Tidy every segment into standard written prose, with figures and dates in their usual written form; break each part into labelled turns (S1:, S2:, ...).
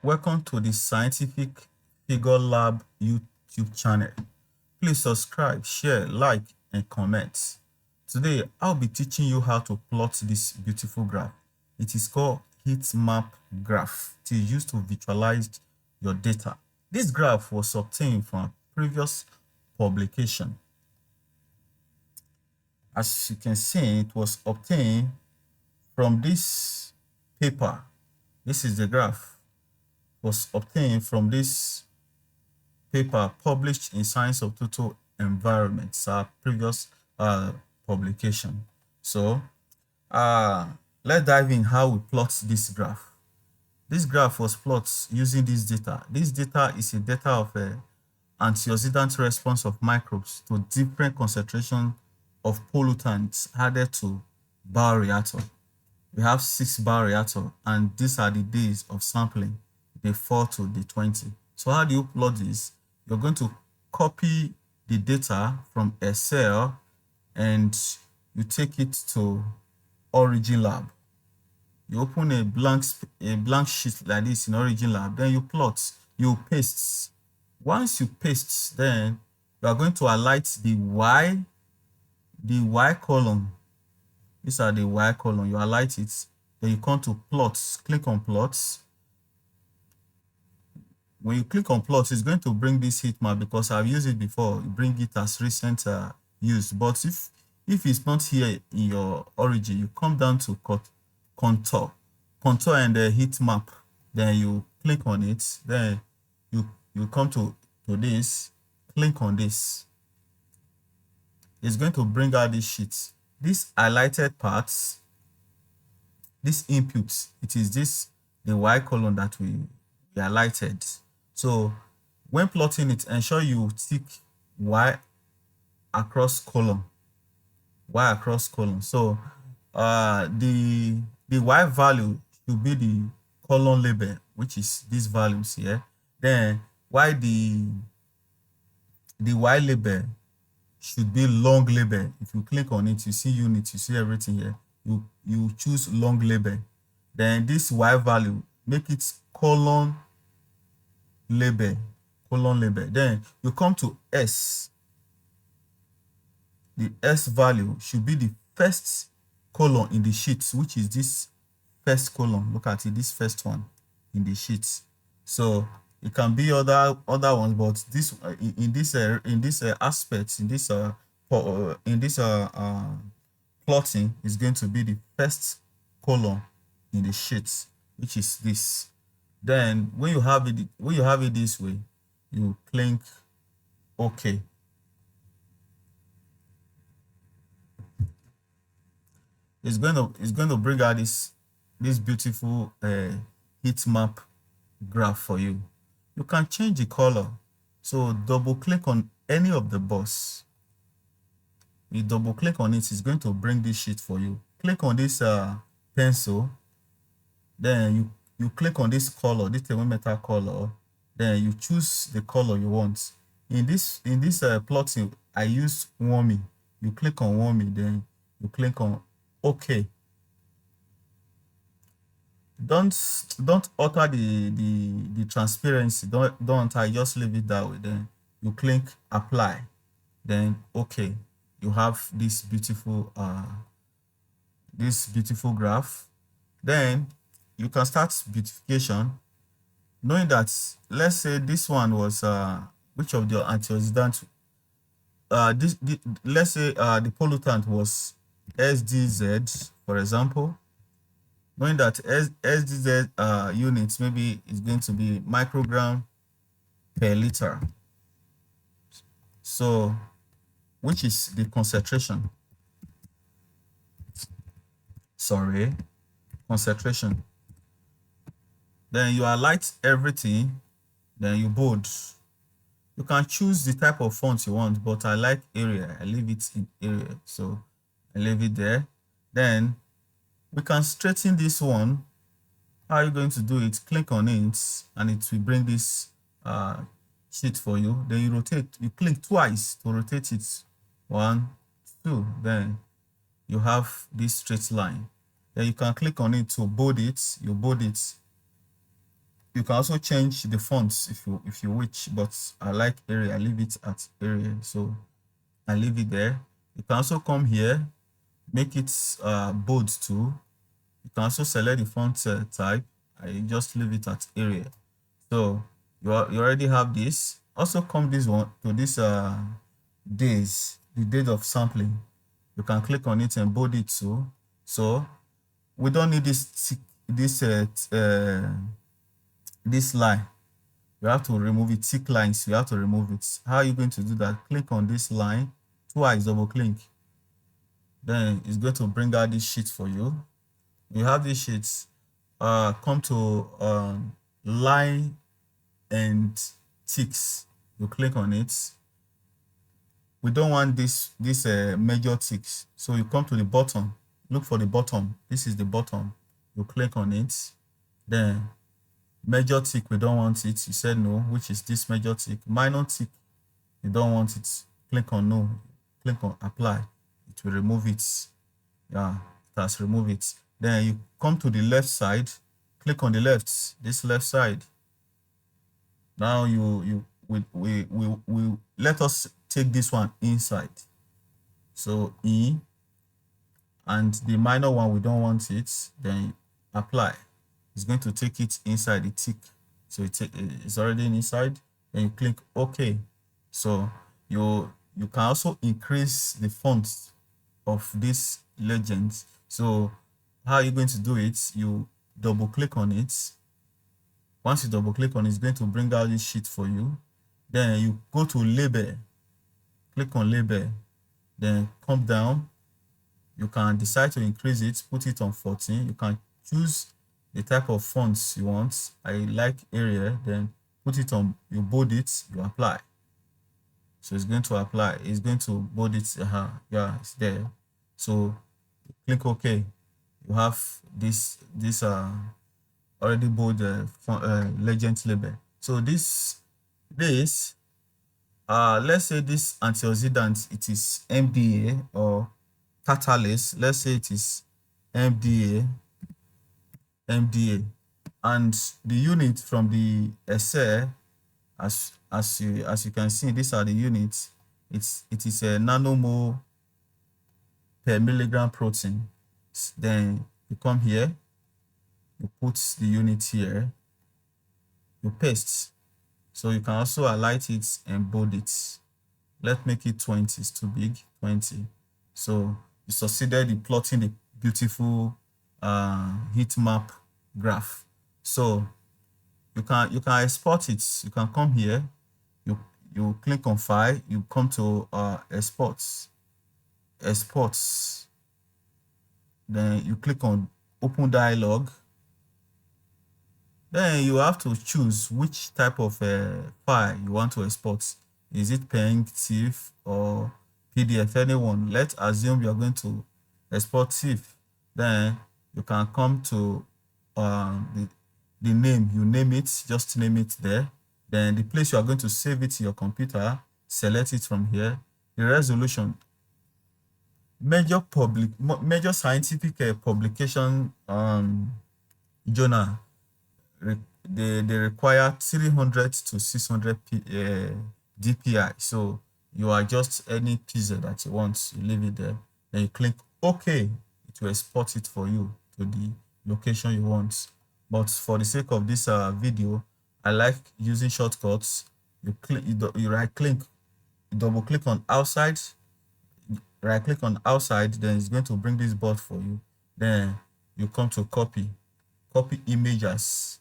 S1: Welcome to the Scientific Figure Lab YouTube channel. Please subscribe, share, like, and comment. Today, I'll be teaching you how to plot this beautiful graph. It is called heat map graph. It is used to visualize your data. This graph was obtained from a previous publication. As you can see, it was obtained from this paper. This is the graph. Was obtained from this paper published in Science of Total Environments, our previous publication. So let's dive in how we plot this graph. This graph was plotted using this data. This data is a data of antioxidant response of microbes to different concentration of pollutants added to bioreactor. We have 6 bioreactors, and these are the days of sampling, day 4 to day 20. So how do you plot this? You're going to copy the data from Excel and you take it to Origin Lab. You open a blank sheet like this in Origin Lab, then you plot, you paste. Once you paste, then you are going to highlight the Y column. These are the Y column. You highlight it, then you come to plots, click on plots. When you click on plots, it's going to bring this heat map because I've used it before. You bring it as recent use. But if it's not here in your origin, you come down to contour and the heat map. Then you click on it. Then you come to this, click on this. It's going to bring out this sheet. These highlighted parts, this input, it is the Y column that we highlighted. So when plotting it, ensure you tick Y across column. Y across column. So the Y value should be the column label, which is these values here. Then why the Y label should be long label. If you click on it, you see units, you see everything here. You choose long label. Then this Y value, make it column label. Then you come to S. The S value should be the first column in the sheet, which is this first column. Look at it, this first one in the sheet. So it can be other ones, but this in this aspect, in this plotting is going to be the first column in the sheet, which is this. Then when you have it this way, you click OK. It's going to bring out this beautiful heat map graph for you. You can change the color. So double click on any of the box. You double click on it, it's going to bring this sheet for you. Click on this pencil. Then you click on this color, this thermometer color. Then you choose the color you want. In this plotting, I use warming. You click on warming, then you click on OK. Don't alter the transparency. Don't I just leave it that way. Then you click apply, then OK. You have this beautiful graph. Then you can start beautification, knowing that, let's say this one was which of the antioxidants, let's say the pollutant was SDZ, for example. Knowing that SDZ units maybe is going to be microgram per liter. So which is the concentration. Concentration. Then you highlight everything, then you bold. You can choose the type of font you want, but I like area. I leave it in area. So I leave it there. Then we can straighten this one. How are you going to do it? Click on it and it will bring this sheet for you. Then you rotate. You click twice to rotate it. 1, 2. Then you have this straight line. Then you can click on it to bold it. You bold it. You can also change the fonts if you wish, but I like Arial. I leave it at Arial, so I leave it there. You can also come here, make it bold too. You can also select the font type. I just leave it at Arial. So you already have this. Also come this one to this days, the date of sampling. You can click on it and bold it too. So we don't need this this line. You have to remove it. Thick lines, you have to remove it. How are you going to do that? Click on this line twice, double click. Then it's going to bring out this sheet for you. You have this sheet. Come to line and ticks. You click on it. We don't want this major ticks, so you come to the bottom. Look for the bottom. This is the bottom. You click on it. Then major tick, we don't want it. You said no, which is this major tick. Minor tick, you don't want it. Click on no. Click on apply. It will remove it. Yeah, it has removed it. Then you come to the left side. Click on the left. This left side. Now we let us take this one inside. So E, and the minor one we don't want it. Then apply. It's going to take it inside the tick. So it's already inside. Then you click OK. So you can also increase the font of this legend. So how are you going to do it? You double click on it. Once you double click on it, it's going to bring out this sheet for you. Then you go to label. Click on label. Then come down. You can decide to increase it, put it on 14. You can choose the type of fonts you want. I like Arial. Then put it on, you bold it, you apply. So it's going to apply. It's going to bold it. Yeah, it's there. So click OK. You have this already bold legend label. So this let's say this antioxidant, it is MDA or catalyst. Let's say it is MDA, and the unit from the Excel, as you can see, these are the units. It is a nanomole per milligram protein. Then you come here, you put the unit here, you paste. So you can also highlight it and bold it. Let's make it 20. It's too big. 20. So you succeeded in plotting the beautiful heat map graph. So you can export it. You can come here. You click on file. You come to exports. Then you click on open dialog. Then you have to choose which type of file you want to export. Is it PNG, TIFF, or PDF? Anyone. Let's assume you are going to export TIFF. Then you can come to the name. You name it. Just name it there. Then the place you are going to save it to your computer. Select it from here. The resolution. Major scientific publication journal. They require 300 to 600 dpi. So you adjust any pixel that you want, you leave it there, then you click OK. It will export it for you to the location you want. But for the sake of this video, I like using shortcuts. You right click, you double click on outside, right click on outside, then it's going to bring this board for you. Then you come to copy images.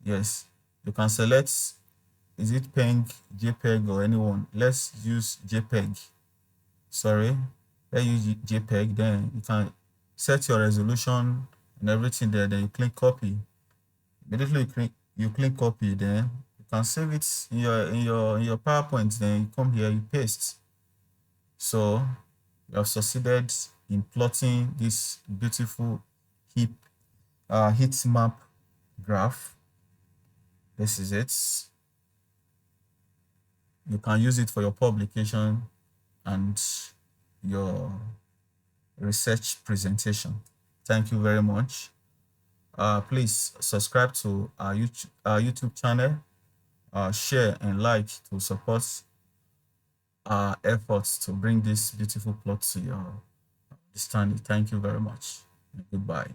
S1: Yes, you can select, is it PNG, JPEG, or anyone. Let's use JPEG. Sorry, let's use JPEG. Then you can set your resolution and everything there. Then you click copy. Immediately you click copy. Then you can save it in your PowerPoint. Then you come here, you paste. So you have succeeded in plotting this beautiful heat map graph. This is it. You can use it for your publication and your research presentation. Thank you very much. Please subscribe to our YouTube channel, share and like to support our efforts to bring this beautiful plot to your understanding. Thank you very much. Goodbye.